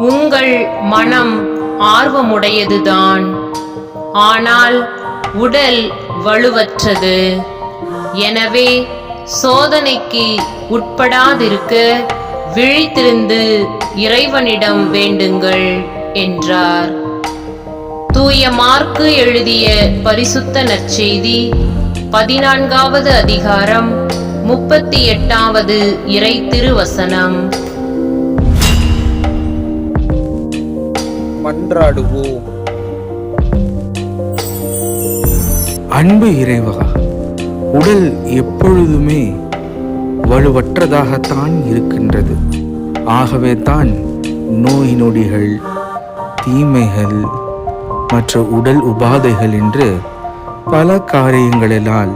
உங்கள் மனம் ஆர்வமுடையதுதான், ஆனால் உடல் வலுவற்றது. எனவே சோதனைக்கு உட்படாதிருக்க விழித்திருந்து இறைவனிடம் வேண்டுங்கள் என்றார். தூய மார்க்கு எழுதிய பரிசுத்த நற்செய்தி 14வது அதிகாரம் 38வது இறை திருவசனம். மன்றாடுவோம். அன்பு இறைவா, உடல் எப்பொழுதுமே வலுவற்றதாகத்தான் இருக்கின்றது. ஆகவே தான் நோய் நொடிகள், தீமைகள் மற்ற உடல் உபாதைகள் என்று பல காரியங்களினால்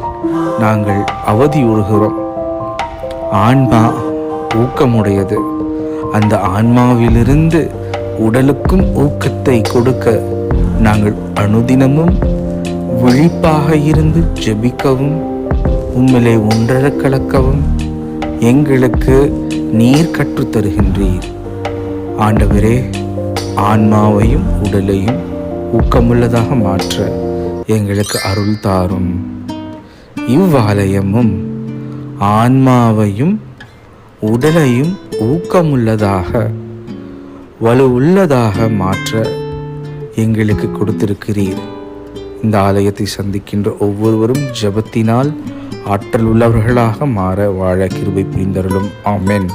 நாங்கள் அவதியுறுகிறோம். ஆன்மா ஊக்கமுடையது. அந்த ஆன்மாவிலிருந்து உடலுக்கும் ஊக்கத்தை கொடுக்க நாங்கள் அனுதினமும் விழிப்பாக இருந்து ஜெபிக்கவும் உம்மிலே ஒன்றர கலக்கவும் எங்களுக்கு நீர் கற்றுத் தருகின்றீர். ஆண்டவரே, ஆன்மாவையும் உடலையும் ஊக்கமுள்ளதாக மாற்ற எங்களுக்கு அருள் தாரும். இவ்வாலயமும் ஆன்மாவையும் உடலையும் ஊக்கமுள்ளதாக வலுவுள்ளதாக மாற்ற எங்களுக்கு கொடுத்திருக்கிறீர். இந்த ஆலயத்தை சந்திக்கின்ற ஒவ்வொருவரும் ஜெபத்தினால் ஆற்றல் உள்ளவர்களாக மாற வாழ கிருபை புரிந்தருளும். ஆமென்.